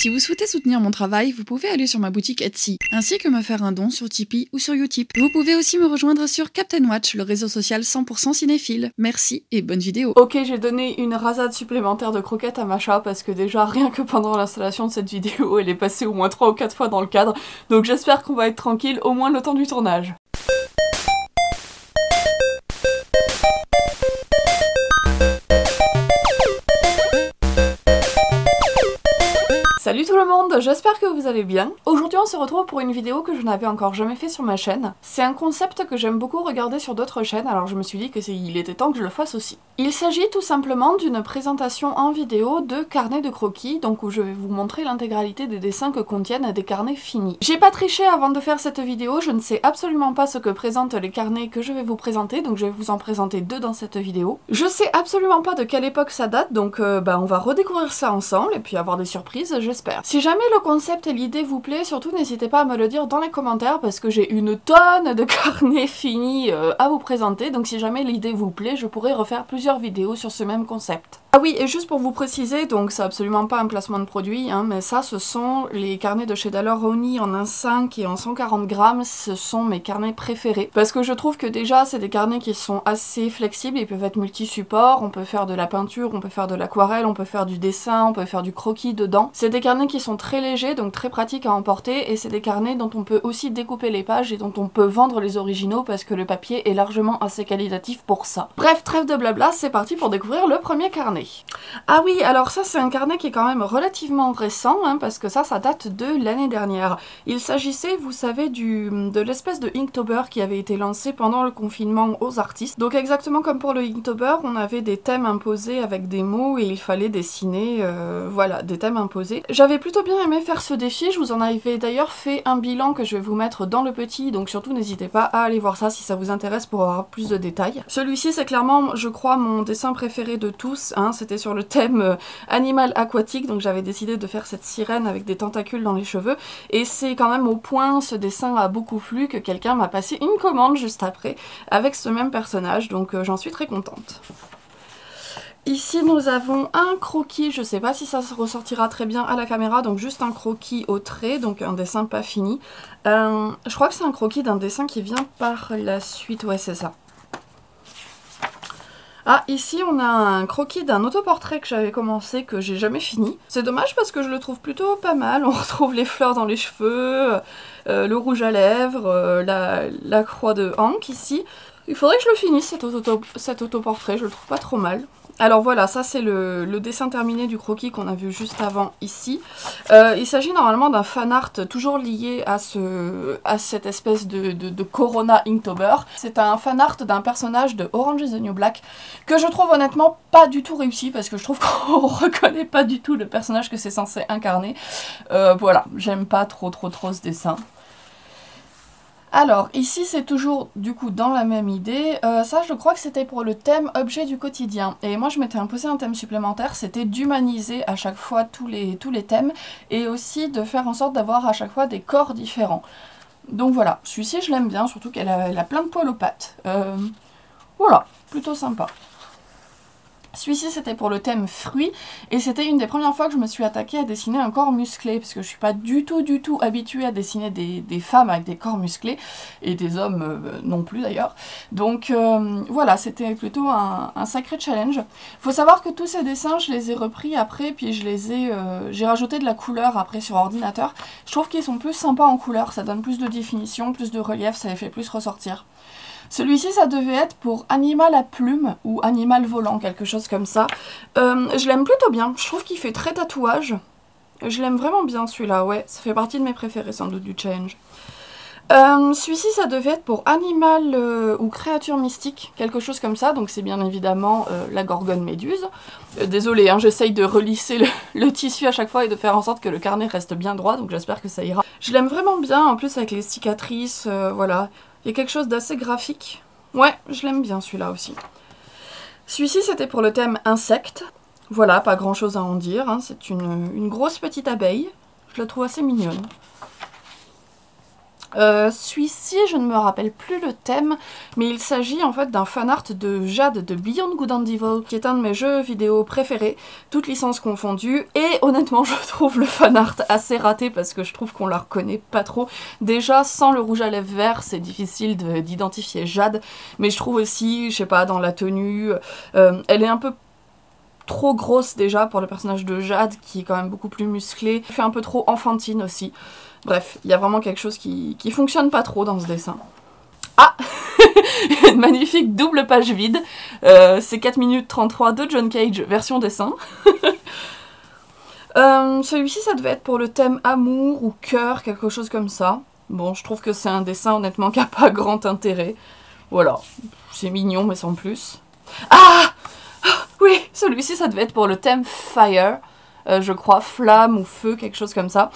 Si vous souhaitez soutenir mon travail, vous pouvez aller sur ma boutique Etsy, ainsi que me faire un don sur Tipeee ou sur Utip. Vous pouvez aussi me rejoindre sur Captain Watch, le réseau social 100% cinéphile. Merci et bonne vidéo. Ok, j'ai donné une rasade supplémentaire de croquettes à Macha parce que déjà rien que pendant l'installation de cette vidéo, elle est passée au moins 3 ou 4 fois dans le cadre. Donc j'espère qu'on va être tranquille au moins le temps du tournage. Salut tout le monde, j'espère que vous allez bien. Aujourd'hui on se retrouve pour une vidéo que je n'avais encore jamais fait sur ma chaîne. C'est un concept que j'aime beaucoup regarder sur d'autres chaînes, alors je me suis dit qu'il était temps que je le fasse aussi. Il s'agit tout simplement d'une présentation en vidéo de carnets de croquis, donc où je vais vous montrer l'intégralité des dessins que contiennent des carnets finis. J'ai pas triché avant de faire cette vidéo, je ne sais absolument pas ce que présentent les carnets que je vais vous présenter, donc je vais vous en présenter deux dans cette vidéo. Je sais absolument pas de quelle époque ça date, donc on va redécouvrir ça ensemble et puis avoir des surprises, j'espère. Si jamais le concept et l'idée vous plaît, surtout n'hésitez pas à me le dire dans les commentaires parce que j'ai une tonne de carnets finis à vous présenter, donc si jamais l'idée vous plaît, je pourrais refaire plusieurs vidéos sur ce même concept. Ah oui, et juste pour vous préciser, donc c'est absolument pas un placement de produit, hein, mais ça ce sont les carnets de chez Daler-Rowney en 1,5 et en 140 grammes, ce sont mes carnets préférés. Parce que je trouve que déjà c'est des carnets qui sont assez flexibles, ils peuvent être multi-supports, on peut faire de la peinture, on peut faire de l'aquarelle, on peut faire du dessin, on peut faire du croquis dedans. C'est des carnets qui sont très légers, donc très pratiques à emporter, et c'est des carnets dont on peut aussi découper les pages et dont on peut vendre les originaux parce que le papier est largement assez qualitatif pour ça. Bref, trêve de blabla, c'est parti pour découvrir le premier carnet. Ah oui, alors ça c'est un carnet qui est quand même relativement récent, hein, parce que ça date de l'année dernière. Il s'agissait, vous savez, de l'espèce de Inktober qui avait été lancé pendant le confinement aux artistes. Donc exactement comme pour le Inktober, on avait des thèmes imposés avec des mots et il fallait dessiner, voilà, des thèmes imposés. J'avais plutôt bien aimé faire ce défi, je vous en avais d'ailleurs fait un bilan que je vais vous mettre dans le petit, donc surtout n'hésitez pas à aller voir ça si ça vous intéresse pour avoir plus de détails. Celui-ci c'est clairement, je crois, mon dessin préféré de tous, hein, c'était sur le thème animal aquatique, donc j'avais décidé de faire cette sirène avec des tentacules dans les cheveux, et c'est quand même au point, ce dessin a beaucoup plu, que quelqu'un m'a passé une commande juste après, avec ce même personnage, donc j'en suis très contente. Ici nous avons un croquis, je sais pas si ça se ressortira très bien à la caméra, donc juste un croquis au trait, donc un dessin pas fini. Je crois que c'est un croquis d'un dessin qui vient par la suite, ouais c'est ça. Ah, ici on a un croquis d'un autoportrait que j'avais commencé, que j'ai jamais fini. C'est dommage parce que je le trouve plutôt pas mal, on retrouve les fleurs dans les cheveux, le rouge à lèvres, la croix de Hank ici. Il faudrait que je le finisse cet autoportrait, je le trouve pas trop mal. Alors voilà, ça c'est le dessin terminé du croquis qu'on a vu juste avant ici. Il s'agit normalement d'un fan art toujours lié à cette espèce de Corona Inktober. C'est un fan art d'un personnage de Orange is the New Black que je trouve honnêtement pas du tout réussi parce que je trouve qu'on reconnaît pas du tout le personnage que c'est censé incarner. Voilà, j'aime pas trop ce dessin. Alors, ici c'est toujours du coup dans la même idée, ça je crois que c'était pour le thème objet du quotidien, et moi je m'étais imposé un thème supplémentaire, c'était d'humaniser à chaque fois tous les thèmes, et aussi de faire en sorte d'avoir à chaque fois des corps différents. Donc voilà, celui-ci je l'aime bien, surtout qu'elle a plein de poils aux pattes, voilà, plutôt sympa. Celui-ci c'était pour le thème fruits, et c'était une des premières fois que je me suis attaquée à dessiner un corps musclé, parce que je suis pas du tout habituée à dessiner des femmes avec des corps musclés, et des hommes non plus d'ailleurs. Donc voilà, c'était plutôt un sacré challenge. Faut savoir que tous ces dessins, je les ai repris après, puis j'ai rajouté de la couleur après sur ordinateur. Je trouve qu'ils sont plus sympas en couleur, ça donne plus de définition, plus de relief, ça les fait plus ressortir. Celui-ci, ça devait être pour animal à plumes ou animal volant, quelque chose comme ça. Je l'aime plutôt bien, je trouve qu'il fait très tatouage. Je l'aime vraiment bien celui-là, ouais, ça fait partie de mes préférés sans doute du challenge. Celui-ci, ça devait être pour animal ou créature mystique, quelque chose comme ça, donc c'est bien évidemment la gorgone méduse. Désolée, hein, j'essaye de relisser le tissu à chaque fois et de faire en sorte que le carnet reste bien droit, donc j'espère que ça ira. Je l'aime vraiment bien, en plus avec les cicatrices, voilà. Il y a quelque chose d'assez graphique. Ouais, je l'aime bien celui-là aussi. Celui-ci, c'était pour le thème insectes. Voilà, pas grand chose à en dire, hein. C'est une grosse petite abeille. Je la trouve assez mignonne. Celui-ci, je ne me rappelle plus le thème, mais il s'agit en fait d'un fanart de Jade de Beyond Good and Evil, qui est un de mes jeux vidéo préférés, toutes licences confondues, et honnêtement je trouve le fanart assez raté parce que je trouve qu'on la reconnaît pas trop. Déjà, sans le rouge à lèvres vert, c'est difficile d'identifier Jade, mais je trouve aussi, je sais pas, dans la tenue, elle est un peu trop grosse déjà pour le personnage de Jade, qui est quand même beaucoup plus musclé, elle fait un peu trop enfantine aussi. Bref, il y a vraiment quelque chose qui fonctionne pas trop dans ce dessin. Ah une magnifique double page vide. C'est 4 minutes 33 de John Cage, version dessin. Celui-ci, ça devait être pour le thème amour ou cœur, quelque chose comme ça. Bon, je trouve que c'est un dessin, honnêtement, qui n'a pas grand intérêt. Voilà, c'est mignon, mais sans plus. Ah oui, celui-ci, ça devait être pour le thème Fire. Je crois, flamme ou feu, quelque chose comme ça.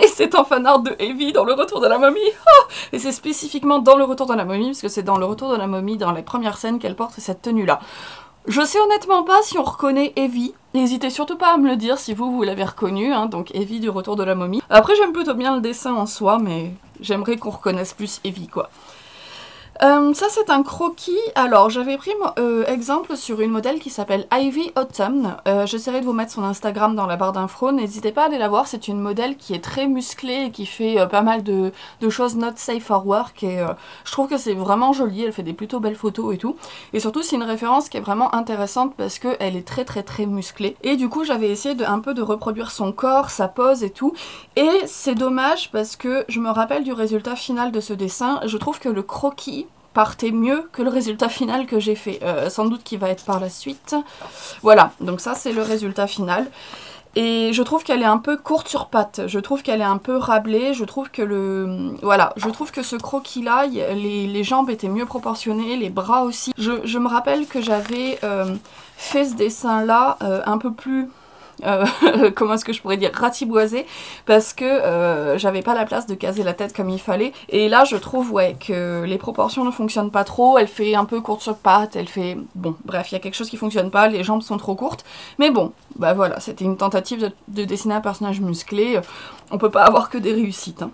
Et c'est un fanart de Evie dans Le Retour de la Momie. Oh, et c'est spécifiquement dans Le Retour de la Momie, parce que c'est dans Le Retour de la Momie, dans les premières scènes, qu'elle porte cette tenue-là. Je sais honnêtement pas si on reconnaît Evie. N'hésitez surtout pas à me le dire si vous l'avez reconnue, hein, donc Evie du Retour de la Momie. Après, j'aime plutôt bien le dessin en soi, mais j'aimerais qu'on reconnaisse plus Evie, quoi. Ça c'est un croquis. Alors j'avais pris exemple sur une modèle qui s'appelle Ivy Autumn. J'essaierai de vous mettre son Instagram dans la barre d'infos. N'hésitez pas à aller la voir, c'est une modèle qui est très musclée et qui fait pas mal de choses not safe for work. Et je trouve que c'est vraiment joli, elle fait des plutôt belles photos et tout. Et surtout c'est une référence qui est vraiment intéressante parce qu'elle est très musclée. Et du coup j'avais essayé un peu de reproduire son corps, sa pose et tout. Et c'est dommage parce que je me rappelle du résultat final de ce dessin. Je trouve que le croquis partait mieux que le résultat final que j'ai fait, sans doute qui va être par la suite. Voilà, donc ça c'est le résultat final. Et je trouve qu'elle est un peu courte sur pattes, je trouve qu'elle est un peu rablée, je trouve que voilà, je trouve que ce croquis là, les jambes étaient mieux proportionnées, les bras aussi. Je me rappelle que j'avais fait ce dessin là un peu plus... comment est-ce que je pourrais dire, ratiboisé, parce que j'avais pas la place de caser la tête comme il fallait. Et là je trouve ouais que les proportions ne fonctionnent pas trop, elle fait un peu courte sur pattes, elle fait... Bon bref, il y a quelque chose qui fonctionne pas, les jambes sont trop courtes, mais bon, bah voilà, c'était une tentative de dessiner un personnage musclé, on peut pas avoir que des réussites, hein.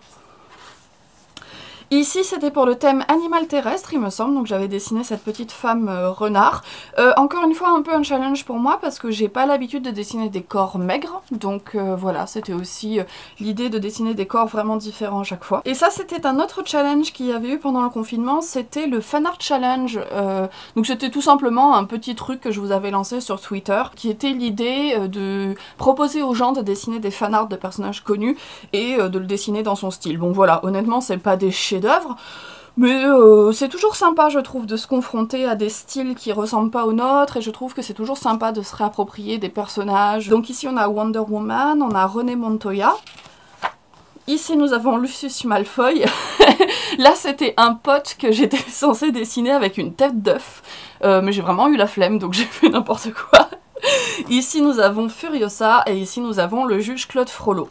Ici c'était pour le thème animal terrestre il me semble, donc j'avais dessiné cette petite femme renard. Encore une fois un peu un challenge pour moi parce que j'ai pas l'habitude de dessiner des corps maigres, donc voilà, c'était aussi l'idée de dessiner des corps vraiment différents à chaque fois. Et ça c'était un autre challenge qu'il y avait eu pendant le confinement, c'était le fanart challenge. Donc c'était tout simplement un petit truc que je vous avais lancé sur Twitter, qui était l'idée de proposer aux gens de dessiner des fanarts de personnages connus et de le dessiner dans son style. Bon voilà, honnêtement c'est pas des chefs-d'œuvre, mais c'est toujours sympa je trouve de se confronter à des styles qui ressemblent pas aux nôtres, et je trouve que c'est toujours sympa de se réapproprier des personnages. Donc ici on a Wonder Woman, on a René Montoya, ici nous avons Lucius Malfoy. Là c'était un pote que j'étais censée dessiner avec une tête d'œuf, mais j'ai vraiment eu la flemme donc j'ai fait n'importe quoi. Ici nous avons Furiosa et ici nous avons le juge Claude Frollo.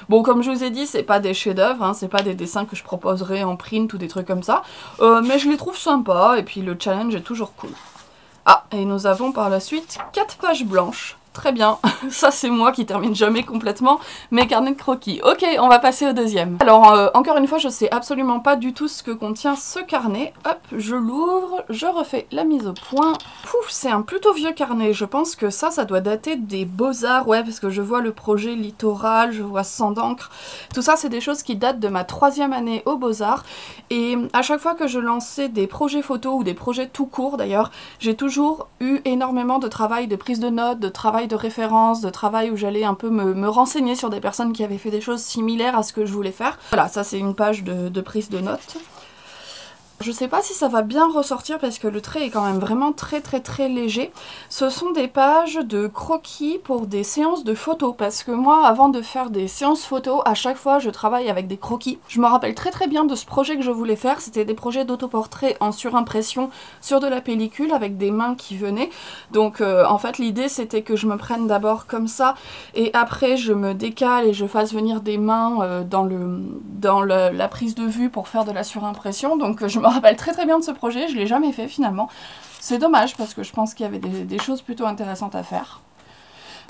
Bon, comme je vous ai dit, c'est pas des chefs-d'œuvre, hein, c'est pas des dessins que je proposerai en print ou des trucs comme ça, mais je les trouve sympas et puis le challenge est toujours cool. Ah, et nous avons par la suite 4 pages blanches. Très bien, ça c'est moi qui termine jamais complètement mes carnets de croquis. Ok, on va passer au deuxième. Alors, encore une fois, je sais absolument pas du tout ce que contient ce carnet. Hop, je l'ouvre, je refais la mise au point. Pouf, c'est un plutôt vieux carnet. Je pense que ça doit dater des Beaux-Arts, ouais, parce que je vois le projet Littoral, je vois Sang d'encre. Tout ça, c'est des choses qui datent de ma 3e année aux Beaux-Arts. Et à chaque fois que je lançais des projets photos ou des projets tout court d'ailleurs, j'ai toujours eu énormément de travail de prise de notes, de travail de référence, de travail où j'allais un peu me renseigner sur des personnes qui avaient fait des choses similaires à ce que je voulais faire. Voilà, ça c'est une page de prise de notes. Je sais pas si ça va bien ressortir parce que le trait est quand même vraiment très léger. Ce sont des pages de croquis pour des séances de photos, parce que moi avant de faire des séances photos, à chaque fois je travaille avec des croquis. Je me rappelle très bien de ce projet que je voulais faire, c'était des projets d'autoportrait en surimpression sur de la pellicule avec des mains qui venaient. Donc en fait l'idée c'était que je me prenne d'abord comme ça et après je me décale et je fasse venir des mains dans la prise de vue pour faire de la surimpression. Donc je me rappelle très bien de ce projet, je l'ai jamais fait finalement. C'est dommage parce que je pense qu'il y avait des choses plutôt intéressantes à faire.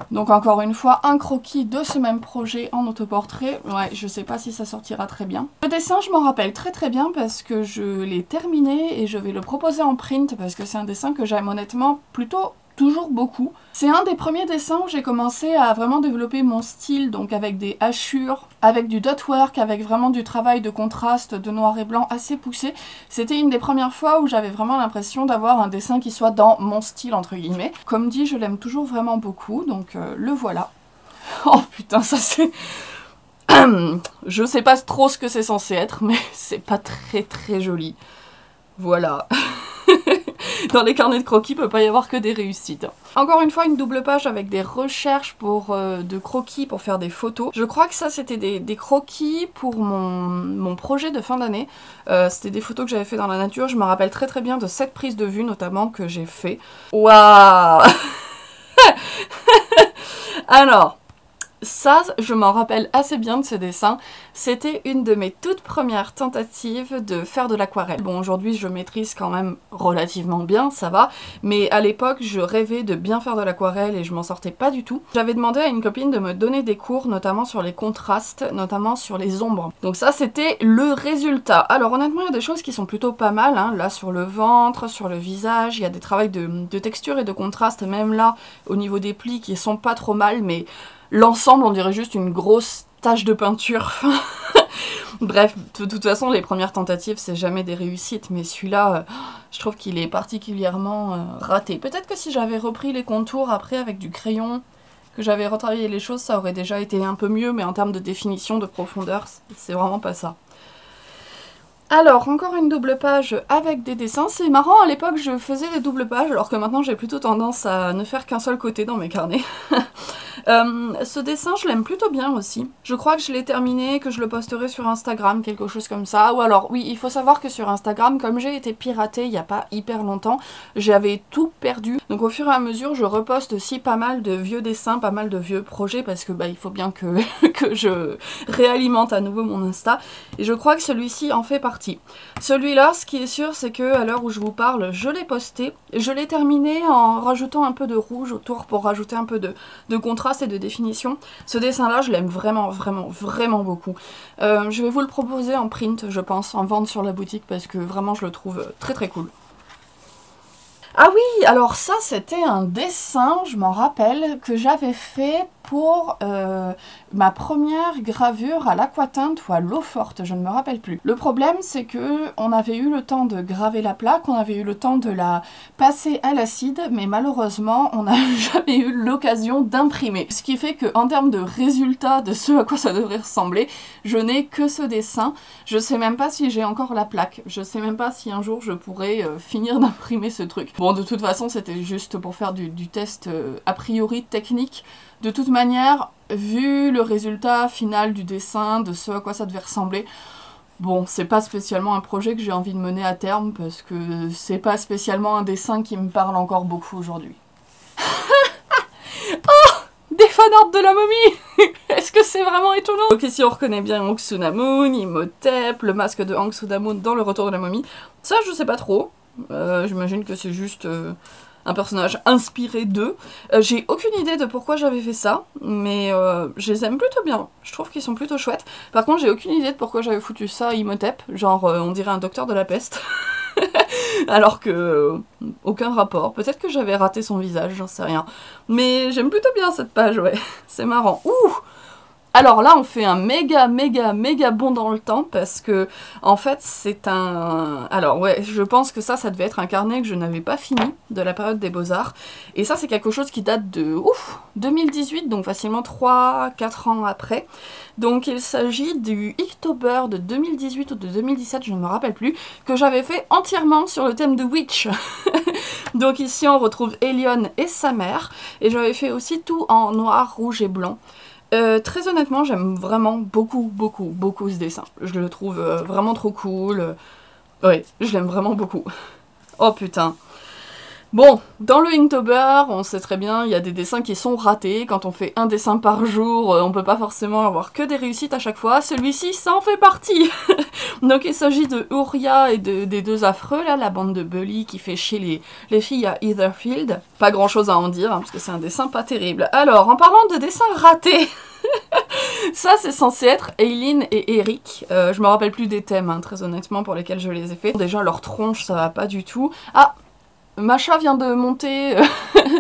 Donc encore une fois, un croquis de ce même projet en autoportrait. Ouais, je sais pas si ça sortira très bien. Le dessin, je m'en rappelle très bien parce que je l'ai terminé et je vais le proposer en print parce que c'est un dessin que j'aime honnêtement plutôt toujours beaucoup. C'est un des premiers dessins où j'ai commencé à vraiment développer mon style, donc avec des hachures, avec du dot work, avec vraiment du travail de contraste de noir et blanc assez poussé. C'était une des premières fois où j'avais vraiment l'impression d'avoir un dessin qui soit dans mon style entre guillemets. Comme dit, je l'aime toujours vraiment beaucoup, donc le voilà. Oh putain, ça c'est... Je sais pas trop ce que c'est censé être, mais c'est pas très joli. Voilà. Dans les carnets de croquis, il peut pas y avoir que des réussites. Encore une fois, une double page avec des recherches de croquis pour faire des photos. Je crois que ça, c'était des croquis pour mon projet de fin d'année. C'était des photos que j'avais fait dans la nature. Je me rappelle très bien de cette prise de vue, notamment, que j'ai fait. Waouh. Alors... ça, je m'en rappelle assez bien de ce dessin. C'était une de mes toutes premières tentatives de faire de l'aquarelle. Bon, aujourd'hui, je maîtrise quand même relativement bien, ça va. Mais à l'époque, je rêvais de bien faire de l'aquarelle et je m'en sortais pas du tout. J'avais demandé à une copine de me donner des cours, notamment sur les contrastes, notamment sur les ombres. Donc ça, c'était le résultat. Alors honnêtement, il y a des choses qui sont plutôt pas mal, hein. Là, sur le ventre, sur le visage, il y a des travaux de texture et de contraste, même là, au niveau des plis, qui sont pas trop mal, mais... l'ensemble, on dirait juste une grosse tache de peinture. Bref, de toute façon, les premières tentatives, c'est jamais des réussites, mais celui-là, je trouve qu'il est particulièrement raté. Peut-être que si j'avais repris les contours après avec du crayon, que j'avais retravaillé les choses, ça aurait déjà été un peu mieux, mais en termes de définition, de profondeur, c'est vraiment pas ça. Alors, encore une double page avec des dessins. C'est marrant, à l'époque, je faisais des doubles pages, alors que maintenant, j'ai plutôt tendance à ne faire qu'un seul côté dans mes carnets. Ce dessin, je l'aime plutôt bien aussi. Je crois que je l'ai terminé, que je le posterai sur Instagram, quelque chose comme ça. Ou alors, oui, il faut savoir que sur Instagram, comme j'ai été piratée il n'y a pas hyper longtemps, j'avais tout perdu. Donc au fur et à mesure, je reposte aussi pas mal de vieux dessins, pas mal de vieux projets, parce que bah, il faut bien que je réalimente à nouveau mon Insta. Et je crois que celui-ci en fait partie. Celui-là, ce qui est sûr, c'est que à l'heure où je vous parle, je l'ai posté. Je l'ai terminé en rajoutant un peu de rouge autour pour rajouter un peu de contraste et de définition. Ce dessin-là, je l'aime vraiment beaucoup. Je vais vous le proposer en print, je pense, en vente sur la boutique, parce que vraiment, je le trouve très cool. Ah oui, alors ça, c'était un dessin, je m'en rappelle, que j'avais fait pour ma première gravure à l'aquatinte ou à l'eau forte, je ne me rappelle plus. Le problème, c'est que on avait eu le temps de graver la plaque, on avait eu le temps de la passer à l'acide, mais malheureusement, on n'a jamais eu l'occasion d'imprimer. Ce qui fait qu'en termes de résultat de ce à quoi ça devrait ressembler, je n'ai que ce dessin. Je sais même pas si j'ai encore la plaque, je sais même pas si un jour je pourrais finir d'imprimer ce truc. Bon, de toute façon, c'était juste pour faire du test a priori technique. De toute manière, vu le résultat final du dessin, de ce à quoi ça devait ressembler, bon, c'est pas spécialement un projet que j'ai envie de mener à terme, parce que c'est pas spécialement un dessin qui me parle encore beaucoup aujourd'hui. Oh, des fanarts de la momie. Est-ce que c'est vraiment étonnant? Donc ici on reconnaît bien Ankh Sunamun, Imhotep, le masque de Ankh Sunamun dans le retour de la momie. Ça je sais pas trop, j'imagine que c'est juste... un personnage inspiré d'eux. J'ai aucune idée de pourquoi j'avais fait ça, mais je les aime plutôt bien. Je trouve qu'ils sont plutôt chouettes. Par contre, j'ai aucune idée de pourquoi j'avais foutu ça à Imhotep, genre on dirait un docteur de la peste. Alors que aucun rapport. Peut-être que j'avais raté son visage, j'en sais rien. Mais j'aime plutôt bien cette page, ouais. C'est marrant. Ouh! Alors là, on fait un méga bond dans le temps, parce que, en fait, c'est un... Alors ouais, je pense que ça devait être un carnet que je n'avais pas fini, de la période des Beaux-Arts. Et ça, c'est quelque chose qui date de, 2018, donc facilement 3-4 ans après. Donc il s'agit du Inktober de 2018 ou de 2017, je ne me rappelle plus, que j'avais fait entièrement sur le thème de Witch. Donc ici, on retrouve Elion et sa mère, et j'avais fait aussi tout en noir, rouge et blanc. Très honnêtement, j'aime vraiment beaucoup ce dessin. Je le trouve vraiment trop cool. Ouais, je l'aime vraiment beaucoup. Oh putain. Bon, dans le Inktober, on sait très bien, il y a des dessins qui sont ratés. Quand on fait un dessin par jour, on peut pas forcément avoir que des réussites à chaque fois. Celui-ci, ça en fait partie. Donc il s'agit de Uria et des deux affreux, là, la bande de bullies qui fait chier les filles à Etherfield. Pas grand chose à en dire, hein, parce que c'est un dessin pas terrible. Alors, en parlant de dessins ratés... Ça, c'est censé être Aileen et Eric. Je me rappelle plus des thèmes, hein, très honnêtement, pour lesquels je les ai faits. Déjà, leur tronche, ça va pas du tout. Ah, Macha vient de monter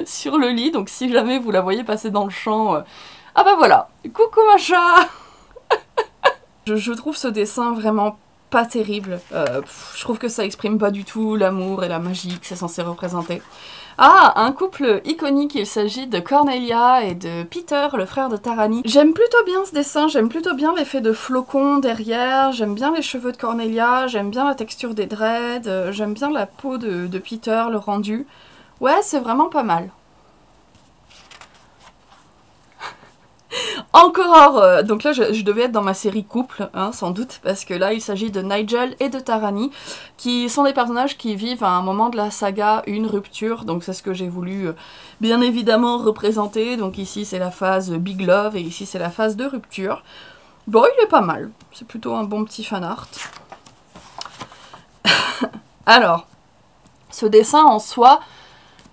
sur le lit, donc si jamais vous la voyez passer dans le champ... Ah bah voilà, coucou Macha. je trouve ce dessin vraiment pas terrible. Je trouve que ça exprime pas du tout l'amour et la magie que c'est censé représenter. Ah, un couple iconique, il s'agit de Cornelia et de Peter, le frère de Tarani. J'aime plutôt bien ce dessin, j'aime plutôt bien l'effet de flocon derrière, j'aime bien les cheveux de Cornelia, j'aime bien la texture des dreads, j'aime bien la peau de Peter, le rendu. Ouais, c'est vraiment pas mal. Encore donc là je devais être dans ma série couple, hein, sans doute, parce que là il s'agit de Nigel et de Tarani, qui sont des personnages qui vivent à un moment de la saga une rupture, donc c'est ce que j'ai voulu bien évidemment représenter. Donc ici c'est la phase Big Love et ici c'est la phase de rupture. Bon, il est pas mal, c'est plutôt un bon petit fan art. Alors, ce dessin en soi,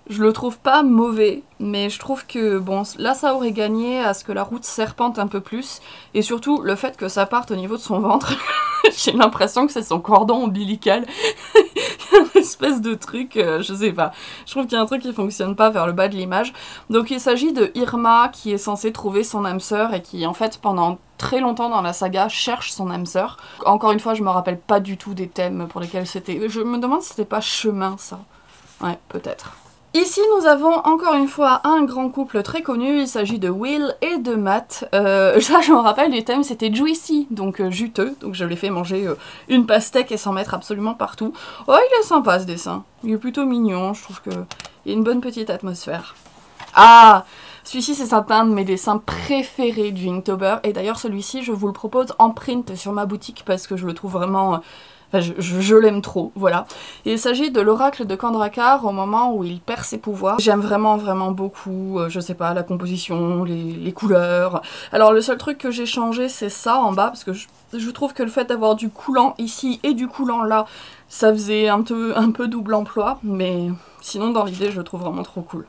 je le trouve pas mauvais, mais je trouve que, bon, là ça aurait gagné à ce que la route serpente un peu plus, et surtout le fait que ça parte au niveau de son ventre. J'ai l'impression que c'est son cordon ombilical. Il y a une espèce de truc, je sais pas. Je trouve qu'il y a un truc qui fonctionne pas vers le bas de l'image. Donc il s'agit de Irma qui est censée trouver son âme sœur et qui en fait pendant très longtemps dans la saga cherche son âme sœur. Encore une fois, je me rappelle pas du tout des thèmes pour lesquels c'était. Je me demande si c'était pas chemin ça. Ouais, peut-être. Ici, nous avons encore une fois un grand couple très connu, il s'agit de Will et de Matt. Ça, je me rappelle, les thèmes c'était juicy, donc juteux, donc je l'ai fait manger une pastèque et s'en mettre absolument partout. Oh, il est sympa ce dessin, il est plutôt mignon, je trouve qu'il y a une bonne petite atmosphère. Ah, celui-ci c'est un de mes dessins préférés du Inktober, et d'ailleurs celui-ci je vous le propose en print sur ma boutique parce que je le trouve vraiment... Enfin, je l'aime trop, voilà. Il s'agit de l'oracle de Kandrakar au moment où il perd ses pouvoirs. J'aime vraiment beaucoup, je sais pas, la composition, les couleurs. Alors le seul truc que j'ai changé c'est ça en bas, parce que je trouve que le fait d'avoir du coulant ici et du coulant là, ça faisait un peu double emploi, mais sinon dans l'idée je le trouve vraiment trop cool.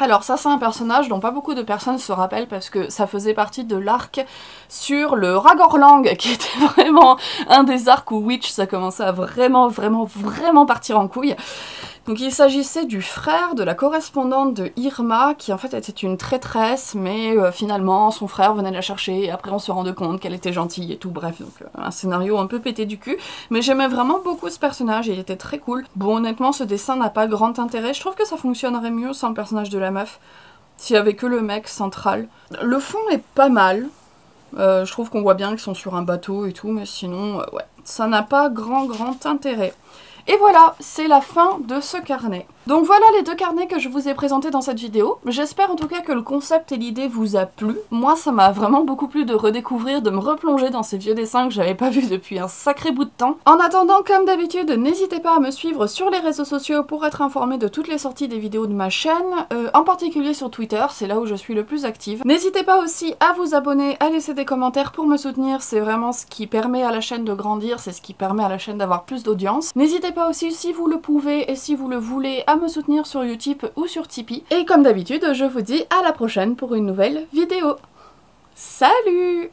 Alors ça c'est un personnage dont pas beaucoup de personnes se rappellent parce que ça faisait partie de l'arc sur le Ragorlang qui était vraiment un des arcs où Witch ça commençait à vraiment partir en couille. Donc il s'agissait du frère de la correspondante de Irma qui en fait était une traîtresse mais finalement son frère venait la chercher et après on se rendait compte qu'elle était gentille et tout, bref, donc un scénario un peu pété du cul, mais j'aimais vraiment beaucoup ce personnage et il était très cool. Bon, honnêtement ce dessin n'a pas grand intérêt, je trouve que ça fonctionnerait mieux sans le personnage de la meuf, s'il y avait que le mec central. Le fond est pas mal, je trouve qu'on voit bien qu'ils sont sur un bateau et tout, mais sinon ouais, ça n'a pas grand intérêt. Et voilà, c'est la fin de ce carnet. Donc voilà les deux carnets que je vous ai présentés dans cette vidéo. J'espère en tout cas que le concept et l'idée vous a plu. Moi ça m'a vraiment beaucoup plu de redécouvrir, de me replonger dans ces vieux dessins que j'avais pas vus depuis un sacré bout de temps. En attendant, comme d'habitude, n'hésitez pas à me suivre sur les réseaux sociaux pour être informé de toutes les sorties des vidéos de ma chaîne, en particulier sur Twitter, c'est là où je suis le plus active. N'hésitez pas aussi à vous abonner, à laisser des commentaires pour me soutenir, c'est vraiment ce qui permet à la chaîne de grandir, c'est ce qui permet à la chaîne d'avoir plus d'audience. N'hésitez pas aussi, si vous le pouvez et si vous le voulez, à me soutenir sur Utip ou sur Tipeee. Et comme d'habitude, je vous dis à la prochaine pour une nouvelle vidéo. Salut!